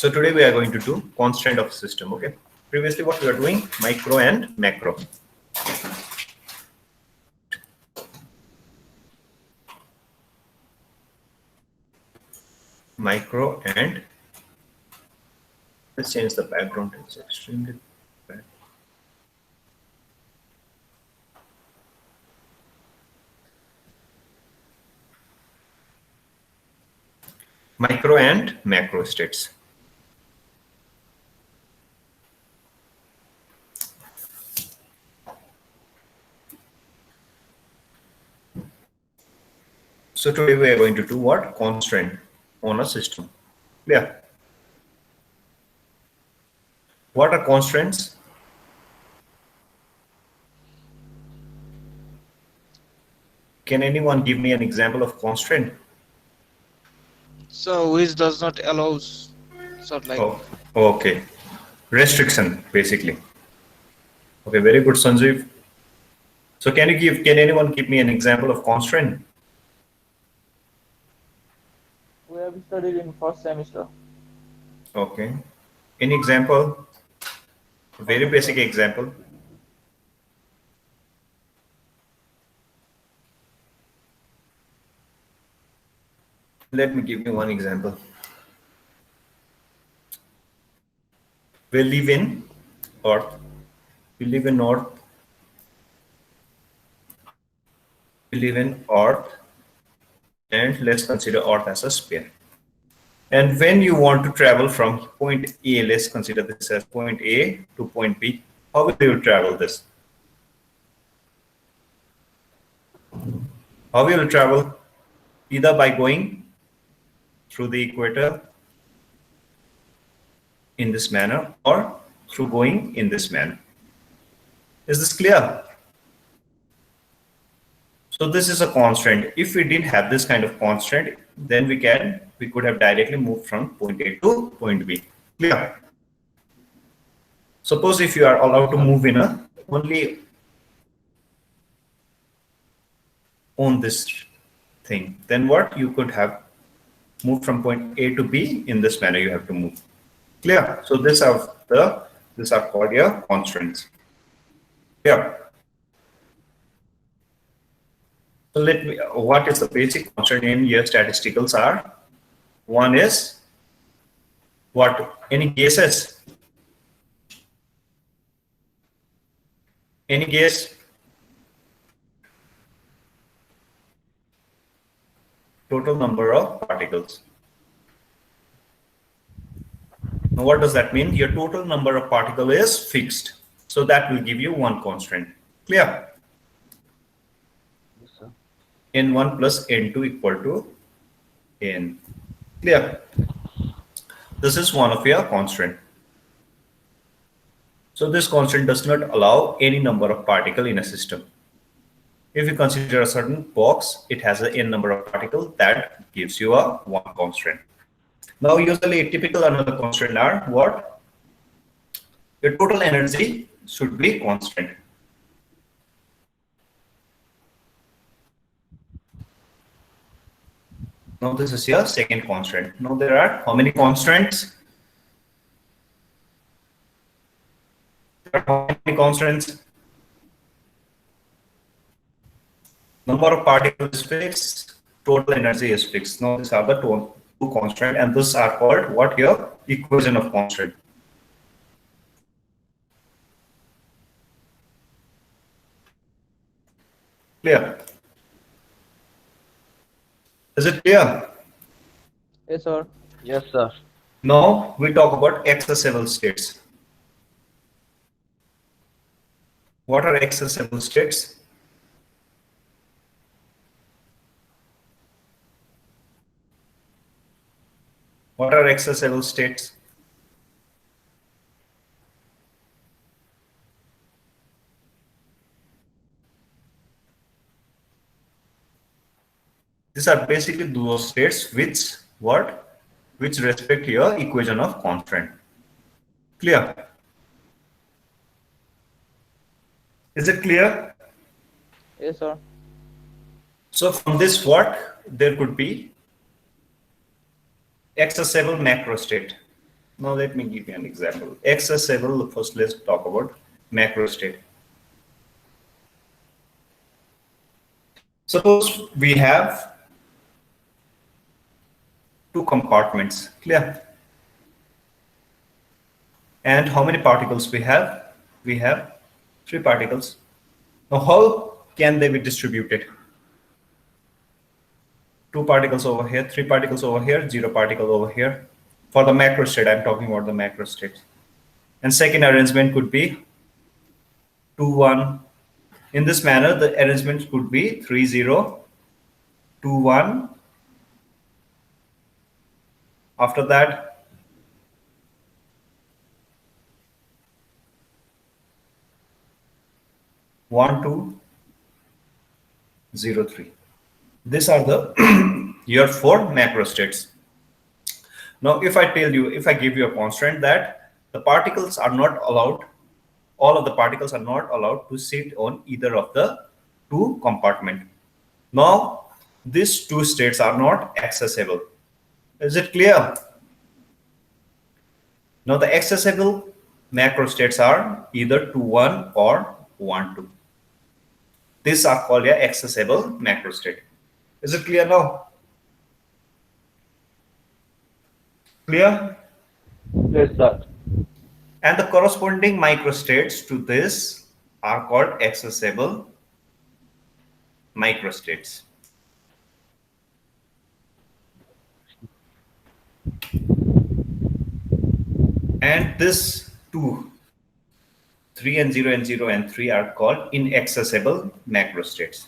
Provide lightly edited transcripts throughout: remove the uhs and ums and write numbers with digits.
So today we are going to do constraint of system. Okay. Previously, what we are doing, micro and macro. Micro and let's change the background. It's extremely bad. Micro and macro states. So today we are going to do what? Constraint on a system. Yeah. What are constraints? Can anyone give me an example of constraint? So which does not allows sort like Oh, okay. Restriction, basically. Okay, very good, Sanjeev. So can anyone give me an example of constraint? We have studied in first semester. Okay. Any example? Very basic example. Let me give you one example. We live in Earth. We live in Earth. We live in Earth, and let's consider Earth as a sphere. And when you want to travel from point A, let's consider this as point A to point B. How will you travel this? How will you travel? Either by going through the equator in this manner or through going in this manner. Is this clear? So this is a constraint. If we didn't have this kind of constraint, then we could have directly moved from point A to point B. Clear? Suppose if you are allowed to move in a only on this thing, then what? You could have moved from point A to B in this manner. You have to move. Clear? So these are called your constraints. Yeah. So what is the basic constraint in your statisticals are? One is what? Any guesses? Any guess? Total number of particles. Now what does that mean? Your total number of particles is fixed. So that will give you one constraint. Clear? Yes, sir. N1 plus N2 equal to N. Clear? This is one of your constraint. So this constant does not allow any number of particles in a system. If you consider a certain box, it has an n number of particles, that gives you a one constraint. Now usually a typical another constraint are what? Your total energy should be constant. Now this is your second constraint. Now there are how many constraints? There are how many constraints? Number of particles is fixed, total energy is fixed. Now these are the two constraints, and these are called what? Your equation of constraint. Clear? Is it clear? Yes, sir. Yes, sir. Now we talk about accessible states. What are accessible states? What are accessible states? These are basically those states which respect your equation of constraint. Clear? Is it clear? Yes, sir. So from this what? There could be accessible macro state. Now let me give you an example. Accessible, first let's talk about macro state. Suppose we have two compartments, clear? And how many particles we have? We have 3 particles. Now how can they be distributed? 2 particles over here, 3 particles over here, 0 particle over here. For the macro state, I'm talking about the macro state. And second arrangement could be 2, 1. In this manner, the arrangement could be 3, 0, 2, 1. After that, 1, 2, 0, 3. These are the your 4 macro states. Now, if I tell you, if I give you a constraint that the particles are not allowed, all of the particles are not allowed to sit on either of the 2 compartments. Now, these 2 states are not accessible. Is it clear? Now, the accessible macro states are either 2, 1 or 1, 2. These are called an accessible macro state. Is it clear now? Clear? Yes, sir. And the corresponding microstates to this are called accessible microstates. And this 2, 3 and 0 and 0 and 3 are called inaccessible macrostates.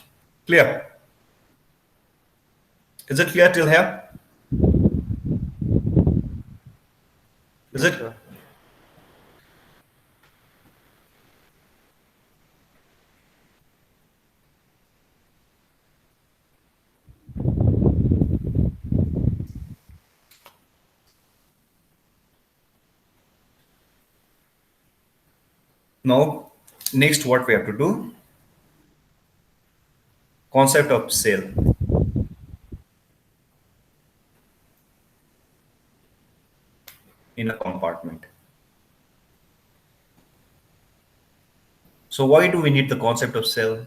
Clear? Is it clear till here? Is it? Sir. Now, next what we have to do? Concept of cell. In a compartment. So why do we need the concept of cell?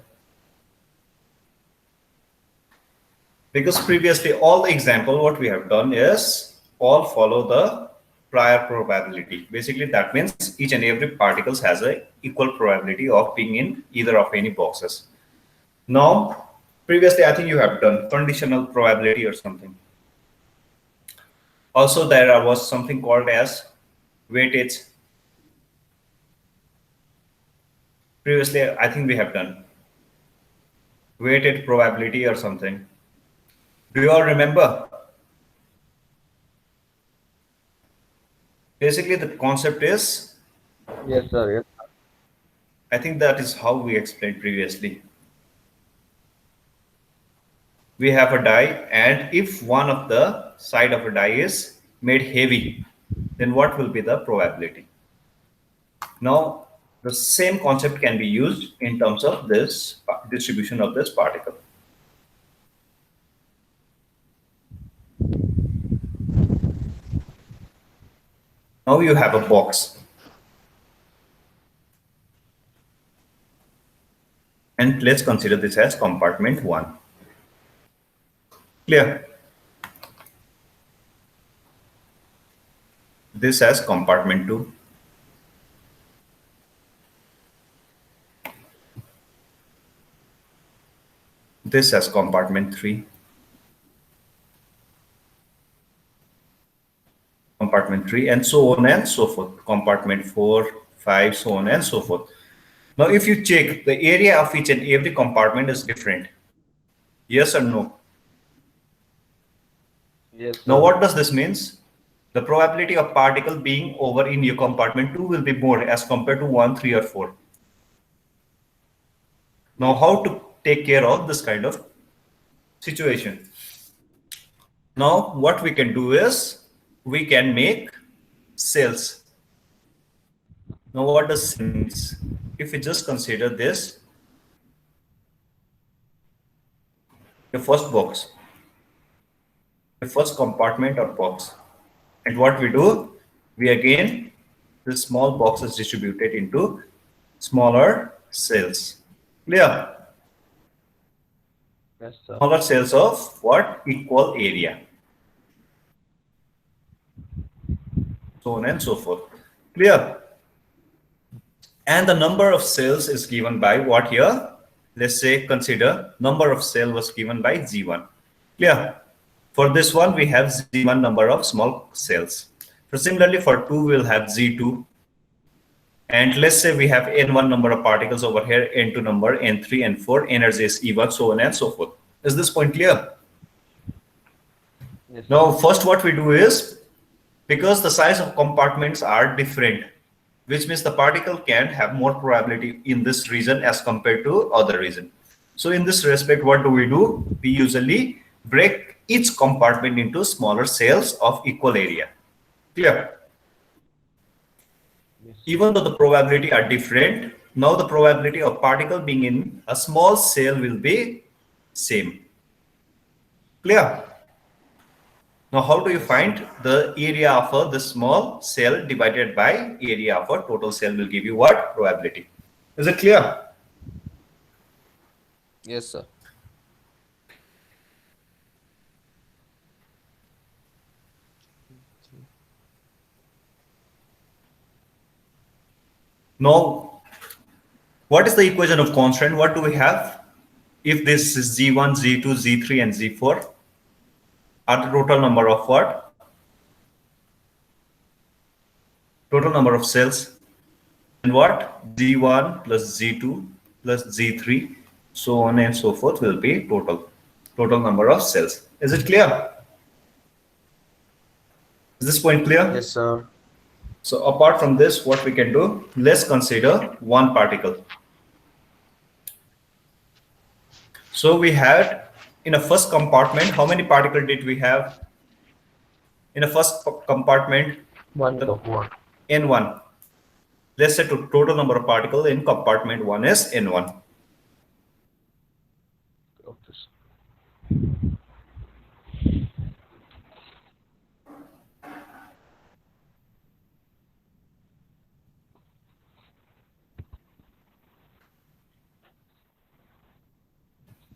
Because previously all the example what we have done is all follow the prior probability. Basically that means each and every particles has a equal probability of being in either of any boxes. Now previously I think you have done conditional probability or something. Also there was something called as weightage. Previously I think we have done weighted probability or something. Do you all remember? Basically, the concept is, Yes, sir. Yes. I think that is how we explained previously. We have a die, and if one of the side of a die is made heavy, then what will be the probability? Now, the same concept can be used in terms of this distribution of this particle. Now you have a box. And let's consider this as compartment 1. Clear? This as compartment 2. This as compartment 3. Compartment 3, and so on and so forth. Compartment 4, 5, so on and so forth. Now, if you check, the area of each and every compartment is different. Yes or no? Yes, Now, sir. what does this means? The probability of particle being over in your compartment 2 will be more as compared to 1, 3, or 4. Now, how to take care of this kind of situation? Now, what we can do is we can make cells. Now, what does cell means? If we just consider this, the first box, the first compartment or box, and what we do, we again, the small box is distributed into smaller cells. Clear? Yes, sir. Smaller cells of what? Equal area. So on and so forth. Clear? And the number of cells is given by what here? Let's say consider number of cell was given by Z1. Clear? For this one, we have Z1 number of small cells. So similarly, for 2, we'll have Z2. And let's say we have N1 number of particles over here, N2 number, N3, N4, energy is E1, so on and so forth. Is this point clear? Yes, Now, first what we do is, because the size of compartments are different, which means the particle can have more probability in this region as compared to other region. So in this respect, what do? We usually break each compartment into smaller cells of equal area. Clear? Yes. Even though the probability are different, now the probability of particle being in a small cell will be same. Clear? Now, how do you find the area of the small cell divided by area of a total cell will give you what? Probability. Is it clear? Yes, sir. Now, what is the equation of constant? What do we have? If this is Z1, Z2, Z3, and Z4 are the total number of what? Total number of cells. And what? Z1 plus Z2 plus Z3, so on and so forth will be total number of cells. Is it clear? Is this point clear? Yes, sir. So apart from this, what we can do, let's consider one particle. So we had in a first compartment, how many particles did we have? In a first compartment, One. N1. Let's say the total number of particles in compartment 1 is N1. Okay, sir.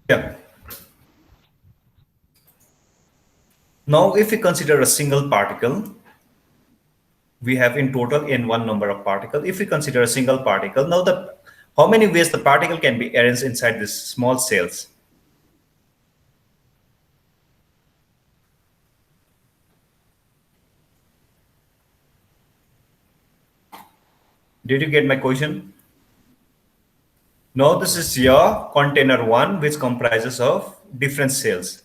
Yeah. Now, if we consider a single particle, we have in total N1 number of particles. If we consider a single particle, now how many ways the particle can be arranged inside these small cells? Did you get my question? Now this is your container 1, which comprises of different cells.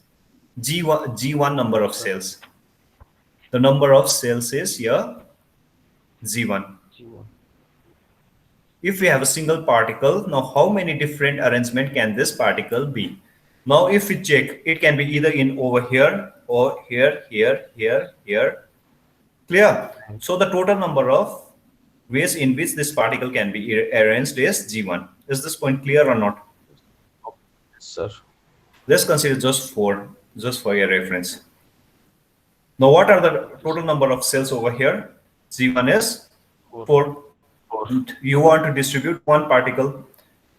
G1 number of cells. The number of cells is here Z1. G1. If we have a single particle, now how many different arrangement can this particle be? Now if we check, it can be either in over here or here, here, here, here. Clear? So the total number of ways in which this particle can be arranged is G1. Is this point clear or not? Yes, sir. Let's consider just 4, just for your reference. Now what are the total number of cells over here? G1 is 4. You want to distribute one particle.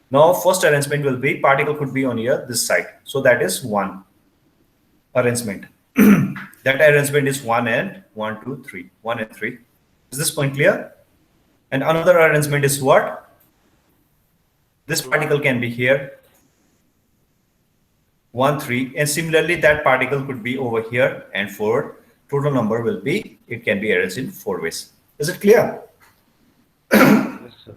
Now first arrangement will be particle could be on here this side. So that is 1 arrangement. That arrangement is 1 and 1, 2, 3. 1 and 3. Is this point clear? And another arrangement is what? This particle can be here. 1, 3. And similarly, that particle could be over here and 4. Total number will be, it can be arranged in 4 ways. Is it clear? Yes, sir.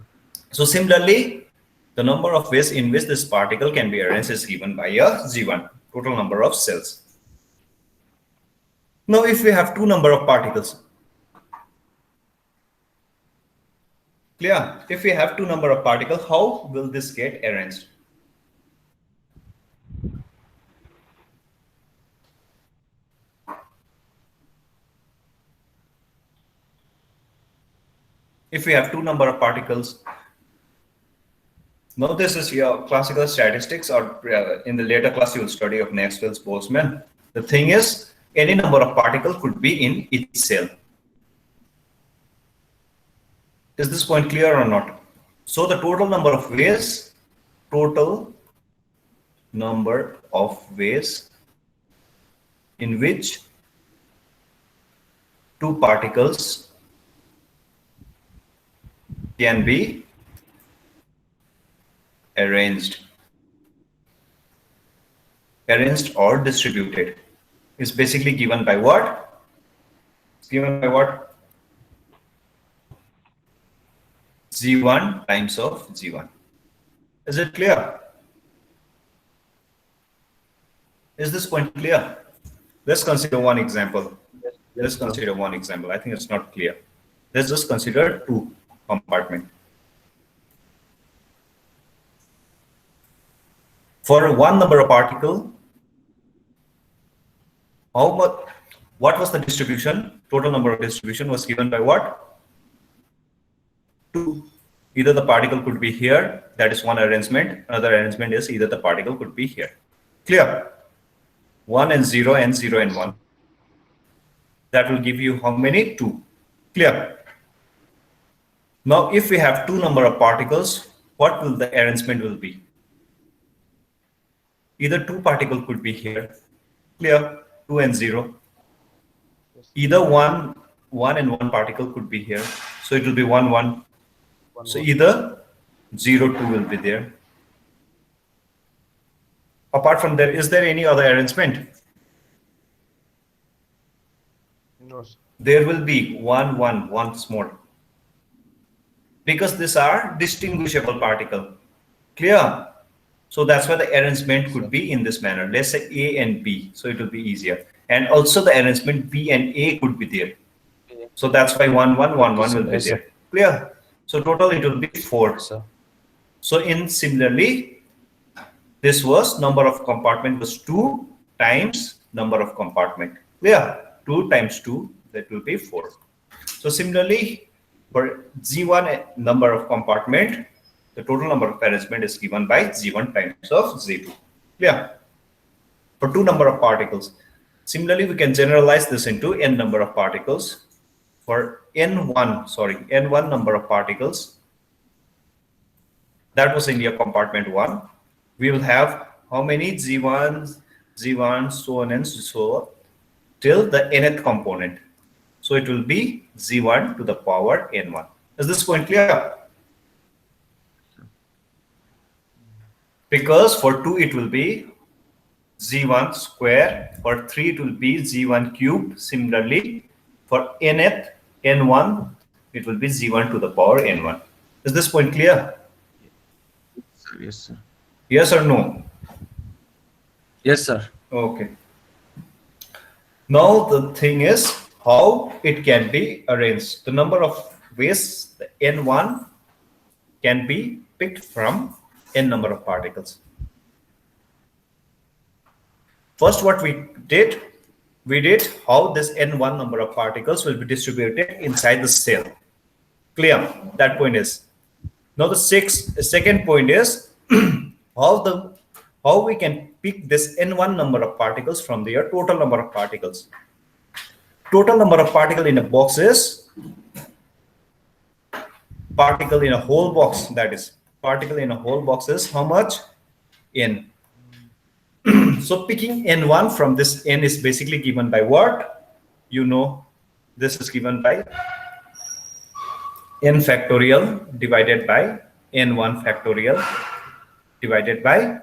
So similarly, the number of ways in which this particle can be arranged is given by a G1, total number of cells. Now, if we have 2 number of particles, clear? If we have 2 number of particles, how will this get arranged? If we have 2 number of particles, now this is your classical statistics, or in the later class you will study of Maxwell's Boltzmann. The thing is, any number of particles could be in each cell. Is this point clear or not? So the total number of ways in which two particles can be arranged or distributed is basically given by what? It's given by what? G1 times of G1. Is it clear? Is this point clear? Let's consider one example. Let's consider one example. I think it's not clear. Let's just consider two compartment. For one number of particle, what was the distribution? Total number of distribution was given by what? 2. Either the particle could be here, that is one arrangement. Another arrangement is either the particle could be here. Clear? 1 and 0 and 0 and 1. That will give you how many? 2. Clear? Now, if we have two number of particles, what will the arrangement will be? Either two particle could be here. Clear? 2 and 0. Either one and one particle could be here. So it will be 1, 1. So either 0, 2 will be there. Apart from that, is there any other arrangement? No, sir. There will be 1, 1 once more. Because these are distinguishable particle. Clear? So that's why the arrangement could be in this manner. Let's say A and B. So it will be easier. And also the arrangement B and A could be there. So that's why 1, 1, 1, 1 will be Yes, sir. there. Clear? So total it will be 4. Sir. So similarly, this was number of compartment was 2 times number of compartment. Clear? 2 times 2, that will be 4. So similarly, for G1 number of compartment, the total number of arrangement is given by G1 times of G2. Clear? For 2 number of particles. Similarly, we can generalize this into n number of particles. For n1 number of particles, that was in your compartment 1. We will have how many G1, so on and so on, till the nth component. So it will be G1 to the power n1. Is this point clear? Because for 2 it will be G1 square, for 3 it will be G1 cube. Similarly, for nth, n1, it will be G1 to the power n1. Is this point clear? Yes, sir. Yes or no? Yes, sir. Okay. Now the thing is how it can be arranged. The number of ways the n1 can be picked from n number of particles. First, what we did how this n1 number of particles will be distributed inside the cell. Clear? That point is. Now the second point is how we can pick this n1 number of particles from their total number of particles. Total number of particle in a box is particle in a whole box. That is particle in a whole box is how much? N. So picking n1 from this n is basically given by what? You know, this is given by n factorial divided by n1 factorial divided by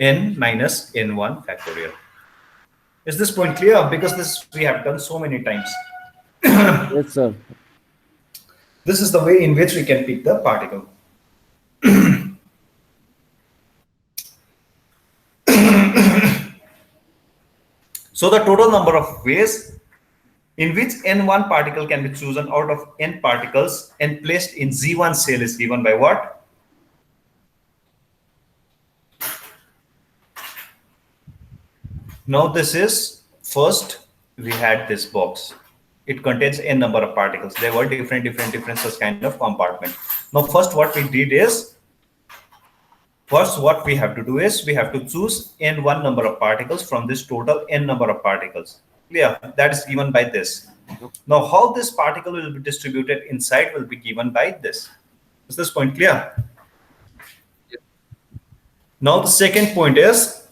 n minus n1 factorial. Is this point clear? Because this we have done so many times. Yes, sir. This is the way in which we can pick the particle. So the total number of ways in which n1 particle can be chosen out of n particles and placed in G1 cell is given by what? Now this is, first we had this box. It contains n number of particles. There were different such kind of compartment. Now first what we did is, what we have to do is we have to choose n1 number of particles from this total n number of particles. Clear? That is given by this. Now, how this particle will be distributed inside will be given by this. Is this point clear? Now, the second point is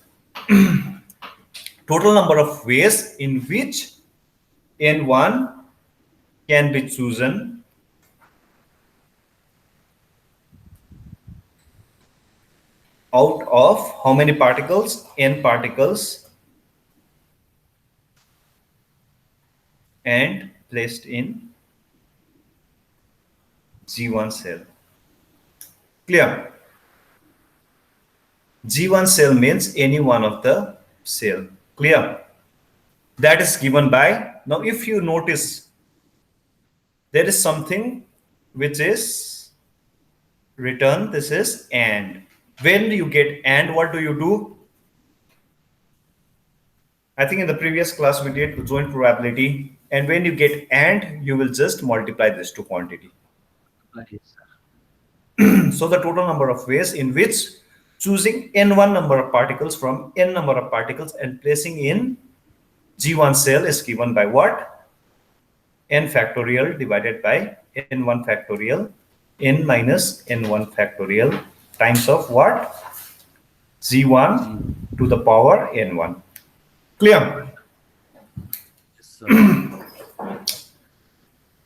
total number of ways in which N1 can be chosen out of how many particles? N particles, and placed in G1 cell. Clear? G1 cell means any one of the cell. Clear? That is given by, now if you notice, there is something which is written, this is AND. When you get AND, what do you do? I think in the previous class we did joint probability, and when you get AND, you will just multiply this to quantity. So the total number of ways in which choosing N1 number of particles from N number of particles and placing in G1 cell is given by what? N factorial divided by N1 factorial, N minus N1 factorial times of what? G1 to the power N1. Clear? Yes, sir.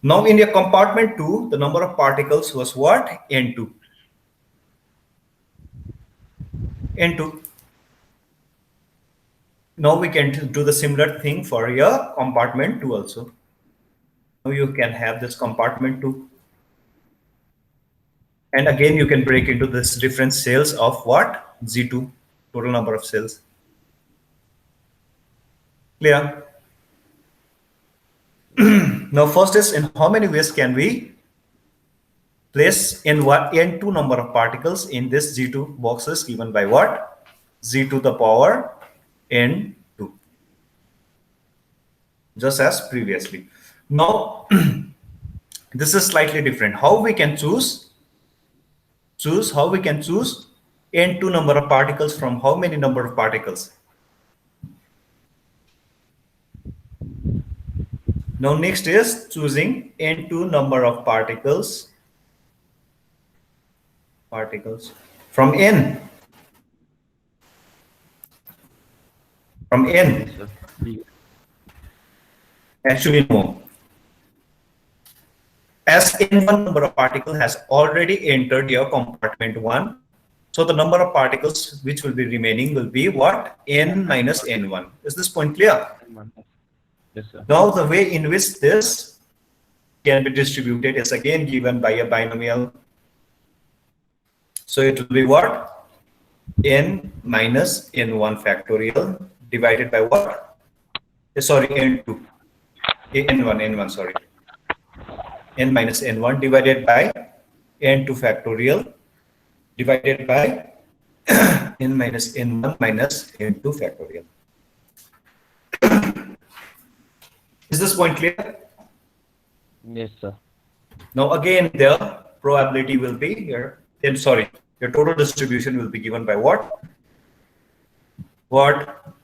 Now in your compartment 2, the number of particles was what? N2. N2. Now we can do the similar thing for your compartment 2 also. Now you can have this compartment 2. And again, you can break into this different cells of what? G2, total number of cells. Clear? Now first is, in how many ways can we place N2 number of particles in this G2 boxes given by what? G to the power N2. Just as previously. Now, this is slightly different. How we can choose? How we can choose N2 number of particles from how many number of particles? Now next is choosing N2 number of particles from N. From N. Actually, no. As N1 number of particles has already entered your compartment 1, so the number of particles which will be remaining will be what? N minus N1. Is this point clear? Yes, sir. Now the way in which this can be distributed is again given by a binomial. So it will be what? N minus N1 factorial divided by what? Sorry, N2. N1, sorry. N minus N1 divided by N2 factorial divided by N minus N1 minus N2 factorial. Is this point clear? Yes, sir. Now again, the probability will be here. Your total distribution will be given by what? What?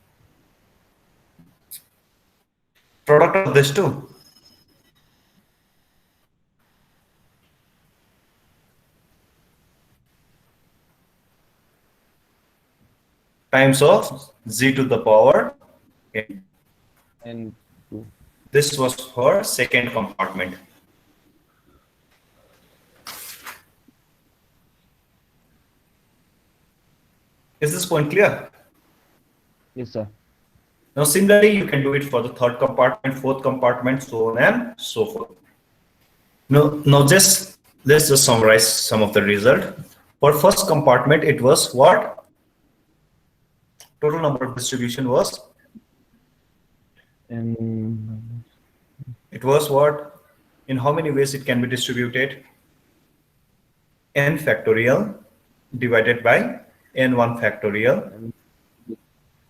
Product of this two. Times of Z to the power N. And This was for second compartment. Is this point clear? Yes, sir. Now similarly, you can do it for the third compartment, fourth compartment, so on and so forth. Now let's just summarize some of the result. For first compartment, it was what? Total number of distribution was? and It was what? In how many ways it can be distributed? N factorial divided by N1 factorial,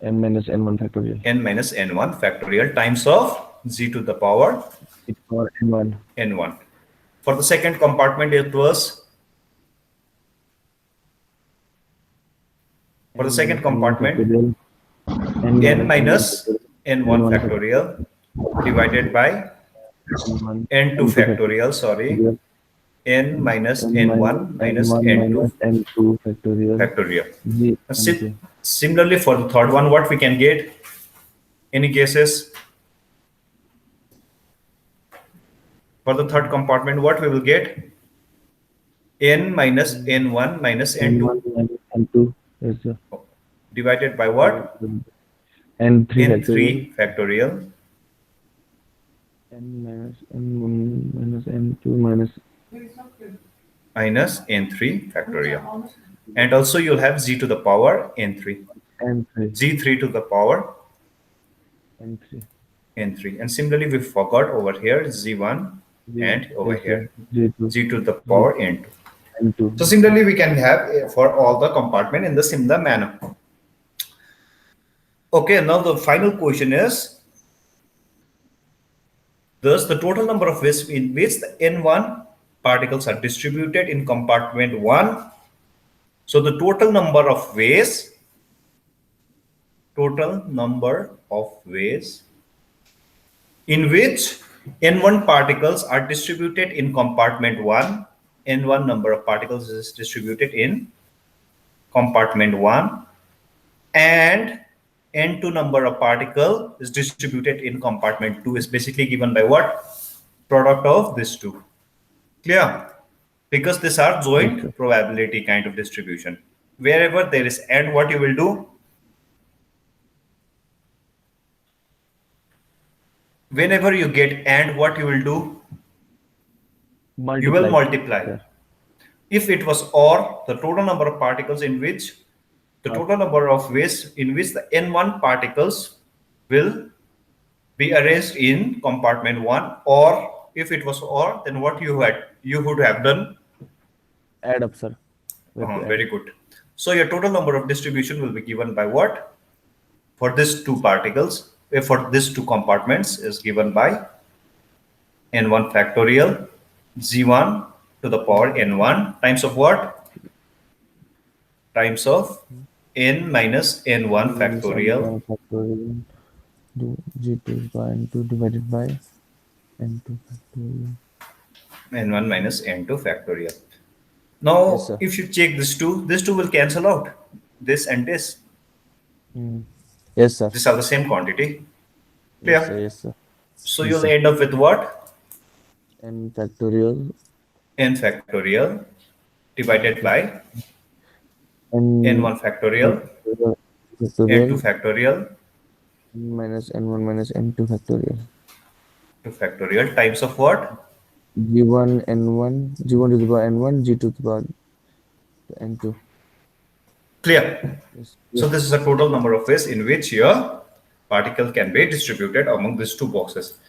n minus n1 factorial. N minus N1 factorial times of Z to the power It's for n1. N1. For the second compartment, it was, for the second compartment, N minus n1 factorial divided by N1 n2 factorial, sorry, n minus n1 minus n2 n2 factorial factorial. g Similarly, for the third one, what we can get? Any guesses? For the third compartment, what we will get? N minus n1 minus n2 n1 minus n2 is divided by what? n3 factorial n3 factorial n minus n1 minus n2 minus minus n3 factorial. And also you'll have z to the power n3, n3 z3 to the power n3 n3. And similarly, we forgot over here z1 and over here g2 z to the power n2. n2 So similarly, we can have for all the compartment in the similar manner. Okay, now the final question is, thus the total number of ways in which the n1 particles are distributed in compartment 1. So the total number of ways in which n1 particles are distributed in compartment 1, n1 number of particles is distributed in compartment 1, and n2 number of particle is distributed in compartment 2 is basically given by what? Product of these two. Clear? Because these are joint probability kind of distribution. Wherever there is and, what you will do? Whenever you get and, what you will do? You will multiply. Yeah. If it was or, the total number of particles in which the total number of ways in which the n1 particles will be arranged in compartment 1, or if it was or, then what you would have done? Add up, sir. Very good. So your total number of distribution will be given by what? For these two particles, for these two compartments is given by n1 factorial z1 to the power n1 times of what? Times of n minus n1 factorial g2 by n2 divided by n2 factorial n1 minus n2 factorial. Now, Yes, sir. if you check these two will cancel out. This and this. Yes, sir. These are the same quantity. Clear? Yes, sir. Yes, sir. So you'll end up with what? n factorial N factorial divided by n n1 factorial, n2 factorial, minus n1 minus n2 factorial 2 factorial times of what? g1 n1 g1 to the power n1 g2 to the power n2. Clear? Yes. So this is the total number of ways in which your particle can be distributed among these two boxes.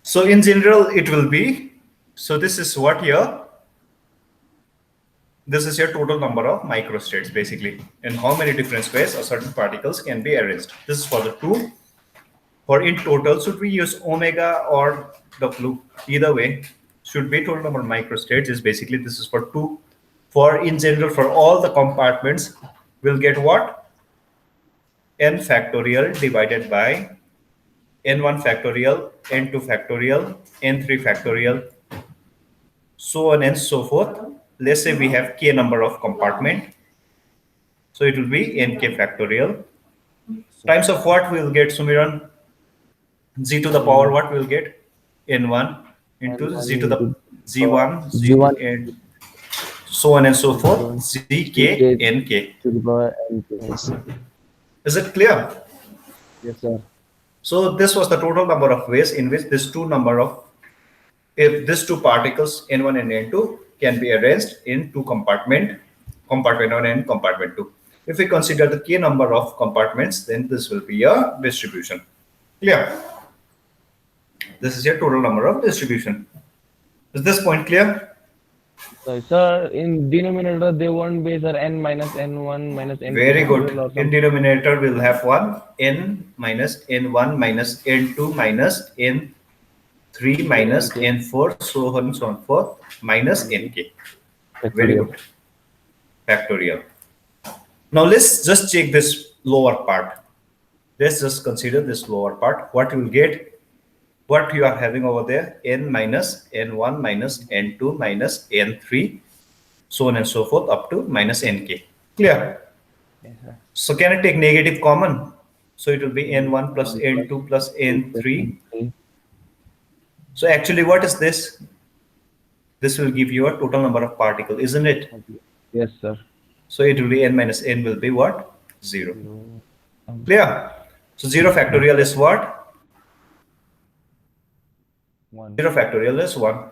So in general, it will be, so this is what your, this is your total number of microstates basically, and how many different ways a certain particles can be arranged. This is for the two. For in total, should we use omega or W? Either way, should be total number of microstates is basically, this is for two. For in general, for all the compartments, we'll get what? N factorial divided by n1 factorial, n2 factorial, n3 factorial, so on and so forth. Let's say we have k number of compartment. So it will be nk factorial. Times of what we will get, Sumiran? Z to the power what we will get? N1 into Z to the Z1, Z2, and so on and so forth. Zk, nk. To the power n2. Is it clear? Yes, sir. So this was the total number of ways in which this two number of, if these two particles n1 and n2 can be arranged in two compartment 1 and compartment 2. If we consider the k number of compartments, then this will be a distribution. Clear? This is your total number of distribution. Is this point clear? So, sir, in denominator they won't be, sir, n minus n1 minus n2. Very good. or In denominator, we'll have one n minus n1 minus n2 minus n3 minus n4, so on and so forth, minus nk. Very good. Factorial. Now let's just check this lower part. Let's just consider this lower part. What you will get, what you are having over there, n minus n1 minus n2 minus n3, so on and so forth up to minus nk. Clear? Yes, sir. So can I take negative common? So it will be n1 plus n2 plus n3. So actually, what is this? This will give you a total number of particles, isn't it? Yes, sir. So it will be n minus n will be what? 0. Zero. Clear? So 0 factorial is what? 1. 0 factorial is 1.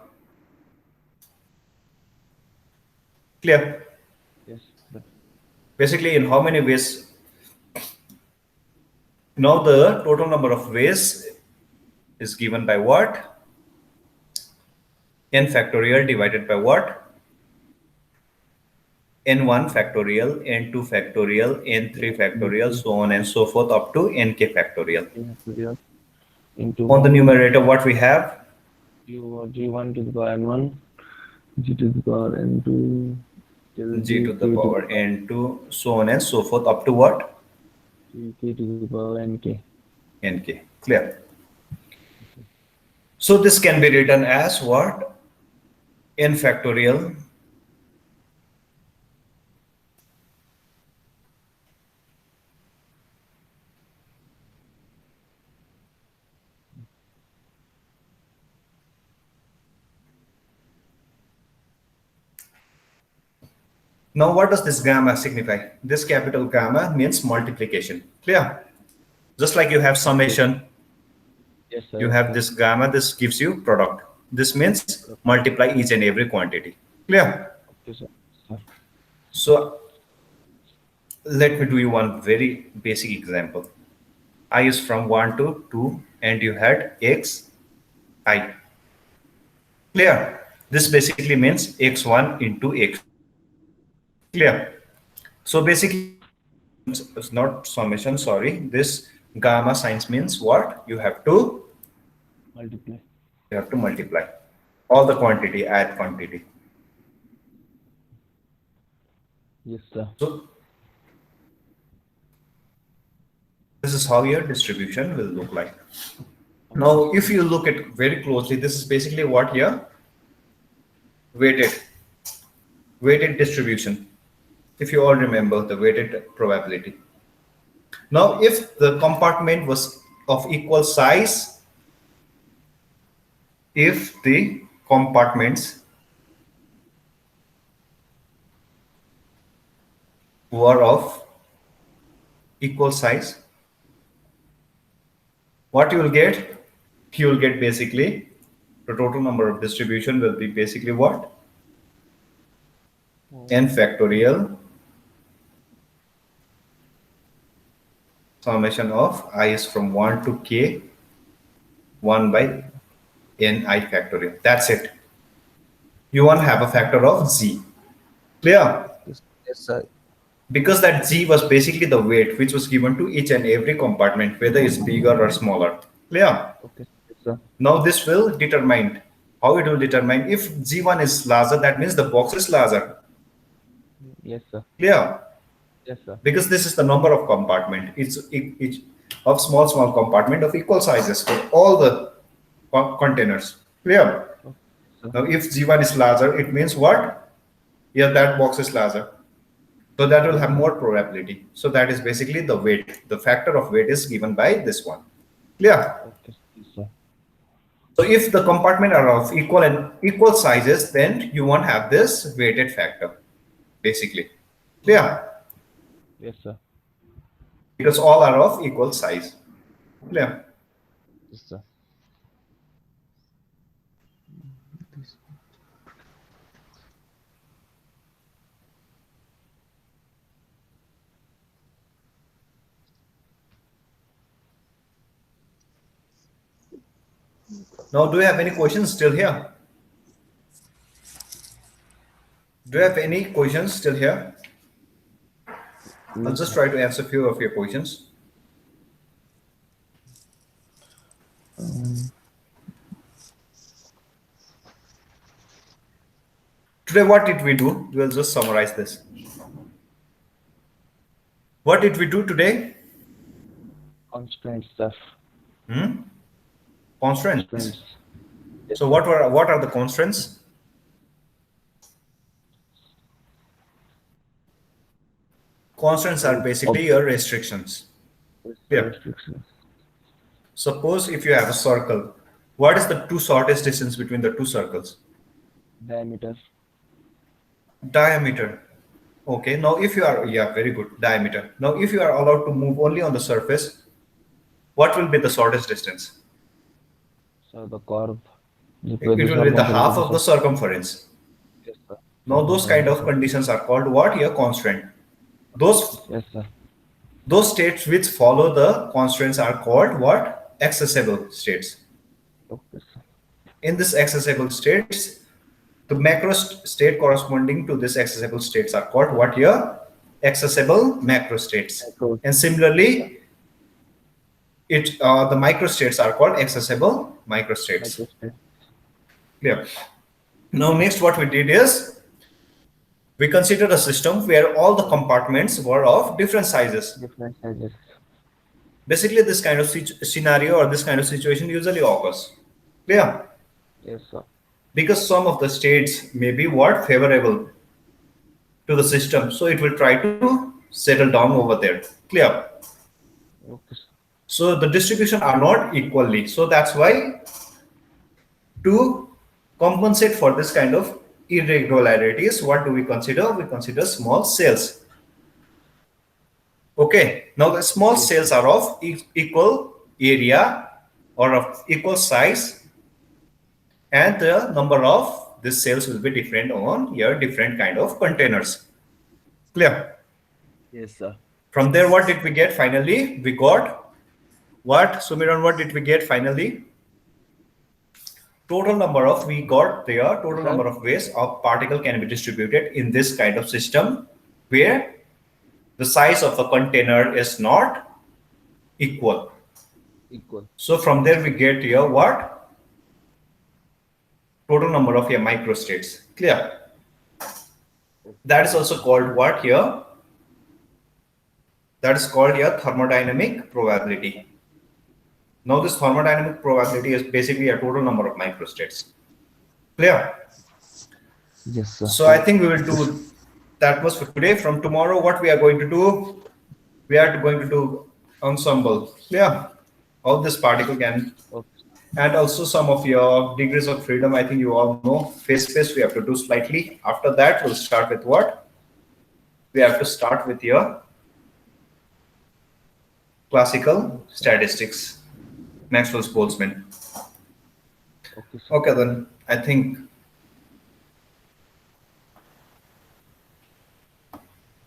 Clear? Yes, sir. Basically, in how many ways? Now the total number of ways is given by what? N factorial divided by what? N1 factorial, N2 factorial, N3 factorial, so on and so forth up to Nk factorial. Into On the numerator, what we have? G1 to the power n1, G to the power n2, till G to the power N2, so on and so forth up to what? K to the power nk. Nk. Clear? So this can be written as what? N factorial Now, what does this gamma signify? This capital gamma means multiplication. Clear? Just like you have summation, Yes, sir. you have this gamma, this gives you product. This means multiply each and every quantity. Clear? Okay, sir. Sir. So, let me do you one very basic example. I is from 1 to 2 and you had x, I. Clear? This basically means x1 into x. Clear? So basically, it's not summation, sorry. This gamma signs means what? You have to multiply all the quantity, add quantity. Yes, sir. So this is how your distribution will look like. Now, if you look at very closely, this is basically what your weighted distribution. If you all remember the weighted probability. Now, if the compartment was of equal size, if the compartments were of equal size, what you will get? You will get basically the total number of distribution will be basically what? N factorial summation of I is from 1 to k 1 by ni factorial. That's it. You want to have a factor of z. Clear? Yes, sir. Because that z was basically the weight which was given to each and every compartment, whether it's bigger or smaller. Clear? Okay, yes, sir. Now this will determine how it will determine if g1 is larger, that means the box is larger. Yes, sir. Clear? Yes, sir. Because this is the number of compartment. It's each of small compartment of equal sizes for all the containers. Clear? Sir. Now if g1 is larger, it means what? Yeah, that box is larger. So that will have more probability. So that is basically the weight. The factor of weight is given by this one. Clear? Okay, yes, sir. So if the compartment are of equal sizes, then you won't have this weighted factor, basically. Clear? Yes, sir. Because all are of equal size. Clear? Yes, sir. Now, do you have any questions still here? Do you have any questions still here? I'll just try to answer a few of your questions. Today, what did we do? We'll just summarize this. What did we do today? Constraints, sir. Constraints. Constraints. So what are the constraints? Constraints are basically your restrictions. Yeah. Restrictions. Suppose if you have a circle, what is the two shortest distance between the two circles? Diameter. Diameter. Okay, now if you are, yeah, very good, diameter. Now if you are allowed to move only on the surface, what will be the shortest distance? So the curve. It will be the half of the circumference. Yes, sir. Now those kind of conditions are called what? Your constraint. Yes, sir. Those states which follow the constraints are called what? Accessible states. Okay, sir. In this accessible states, the macro state corresponding to this accessible states are called what? Your accessible macro states. Macro. And similarly, the micro states are called accessible microstates. Microstate. Clear. Now next what we did is we considered a system where all the compartments were of different sizes. Different sizes. Basically this kind of scenario or this kind of situation usually occurs. Clear? Yes, sir. Because some of the states may be what? Favorable to the system. So it will try to settle down over there. Clear? Okay, sir. So the distribution are not equally. So that's why to compensate for this kind of irregularities, what do we consider? We consider small cells. Okay. Now the small cells are of equal area or of equal size, and the number of these cells will be different on your different kind of containers. Clear? Yes, sir. From there, what did we get finally? We got what? Sumiran, what did we get finally? Total number of, we got there, total number of ways of particle can be distributed in this kind of system where the size of the container is not equal. Equal. So from there we get here what? Total number of your microstates. Clear? That is also called what here? That is called your thermodynamic probability. Now this thermodynamic probability is basically a total number of microstates. Clear? Yes, sir. So I think we will do that much for today. From tomorrow, what we are going to do? We are going to do ensemble. Yeah. All this particle can, Okay. and also some of your degrees of freedom. I think you all know phase space we have to do slightly. After that, we'll start with what? We have to start with your classical statistics. Maxwell's Boltzmann. Okay, sir. Okay, then I think